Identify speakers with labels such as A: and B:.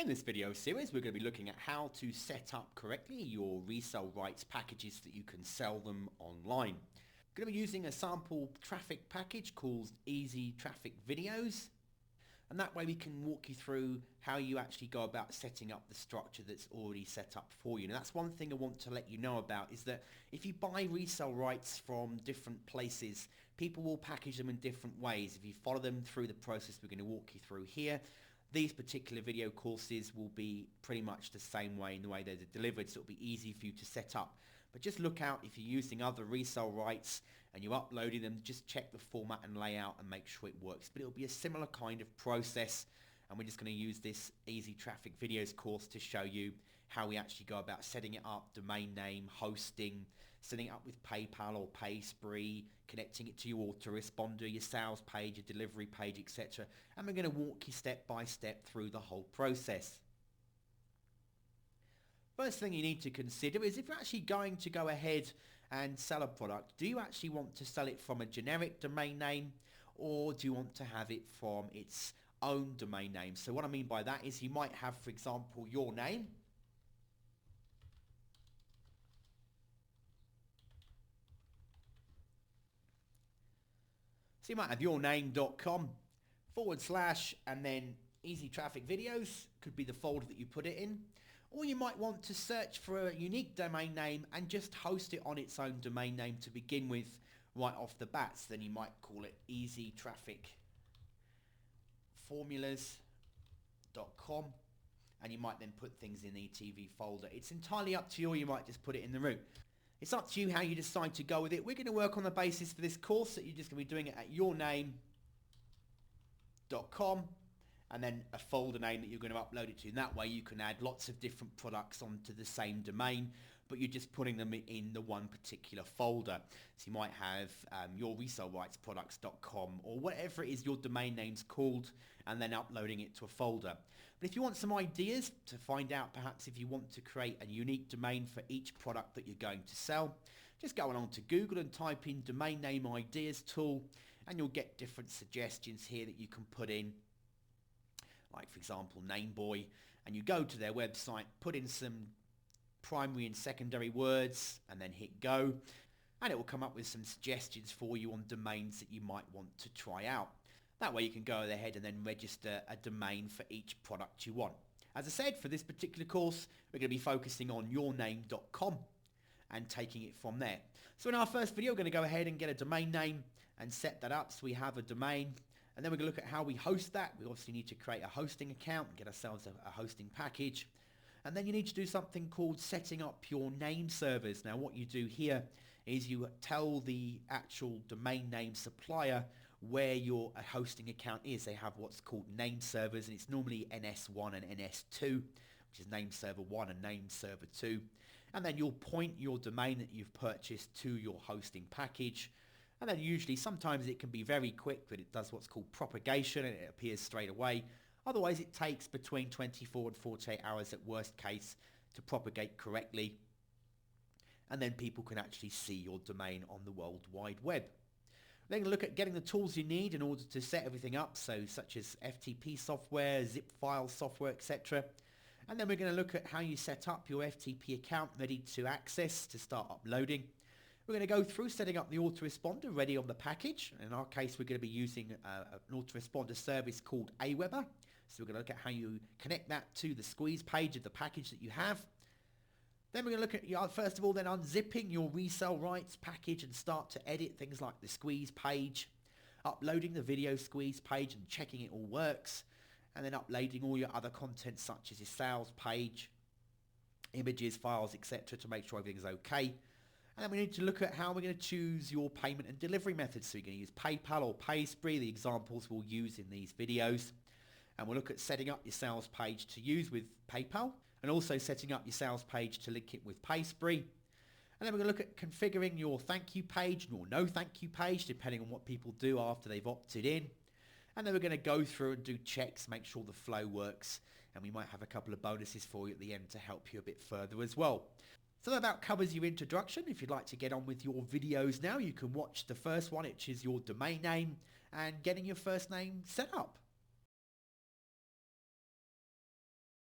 A: In this video series, we're going to be looking at how to set up correctly your resale rights packages that you can sell them online. I'm going to be using a sample traffic package called Easy Traffic Videos. And that way we can walk you through how you actually go about setting up the structure that's already set up for you. Now that's one thing I want to let you know about, is that if you buy resale rights from different places, people will package them in different ways. If you follow them through the process we're going to walk you through here, these particular video courses will be pretty much the same way in the way they're delivered, so it'll be easy for you to set up. But just look out if you're using other resale rights and you're uploading them, just check the format and layout and make sure it works. But it'll be a similar kind of process, and we're just going to use this Easy Traffic Videos course to show you how we actually go about setting it up, domain name, hosting, setting it up with PayPal or PaySpree, connecting it to your autoresponder, your sales page, your delivery page, etc. And we're going to walk you step by step through the whole process. First thing you need to consider is if you're actually going to go ahead and sell a product, do you actually want to sell it from a generic domain name, or do you want to have it from its own domain name? So what I mean by that is you might have, for example, your name. So you might have yourname.com / and then Easy Traffic Videos could be the folder that you put it in. Or you might want to search for a unique domain name and just host it on its own domain name to begin with right off the bat. So then you might call it easytrafficformulas.com, and you might then put things in the ETV folder. It's entirely up to you, or you might just put it in the root. It's up to you how you decide to go with it. We're going to work on the basis for this course that you're just going to be doing it at yourname.com. and then a folder name that you're going to upload it to. And that way you can add lots of different products onto the same domain, but you're just putting them in the one particular folder. So you might have your resaleRightsProducts.com or whatever it is your domain name's called, and then uploading it to a folder. But if you want some ideas to find out perhaps if you want to create a unique domain for each product that you're going to sell, just go along to Google and type in Domain Name Ideas tool, and you'll get different suggestions here that you can put in. Like for example Nameboy, and you go to their website, put in some primary and secondary words and then hit go, and it will come up with some suggestions for you on domains that you might want to try out. That way you can go ahead and then register a domain for each product you want. As I said, for this particular course we're going to be focusing on yourname.com and taking it from there. So in our first video we're going to go ahead and get a domain name and set that up so we have a domain. And then we're going to look at how we host that. We obviously need to create a hosting account and get ourselves a hosting package. And then you need to do something called setting up your name servers. Now what you do here is you tell the actual domain name supplier where your hosting account is. They have what's called name servers, and it's normally NS1 and NS2, which is name server 1 and name server 2. And then you'll point your domain that you've purchased to your hosting package. And then usually, sometimes it can be very quick, but it does what's called propagation and it appears straight away. Otherwise, it takes between 24 and 48 hours at worst case to propagate correctly. And then people can actually see your domain on the World Wide Web. We're going to look at getting the tools you need in order to set everything up, so such as FTP software, zip file software, etc. And then we're going to look at how you set up your FTP account ready to access to start uploading. We're going to go through setting up the autoresponder ready on the package. In our case, we're going to be using an autoresponder service called Aweber. So we're going to look at how you connect that to the squeeze page of the package that you have. Then we're going to look at, first of all, then unzipping your resale rights package and start to edit things like the squeeze page, uploading the video squeeze page and checking it all works, and then uploading all your other content such as your sales page, images, files, etc. to make sure everything's okay. And then we need to look at how we're going to choose your payment and delivery methods. So you're going to use PayPal or PaySpree, the examples we'll use in these videos. And we'll look at setting up your sales page to use with PayPal, and also setting up your sales page to link it with PaySpree. And then we're going to look at configuring your thank you page or no thank you page, depending on what people do after they've opted in. And then we're going to go through and do checks, make sure the flow works. And we might have a couple of bonuses for you at the end to help you a bit further as well. So that about covers your introduction. If you'd like to get on with your videos now, you can watch the first one, which is your domain name and getting your first name set up.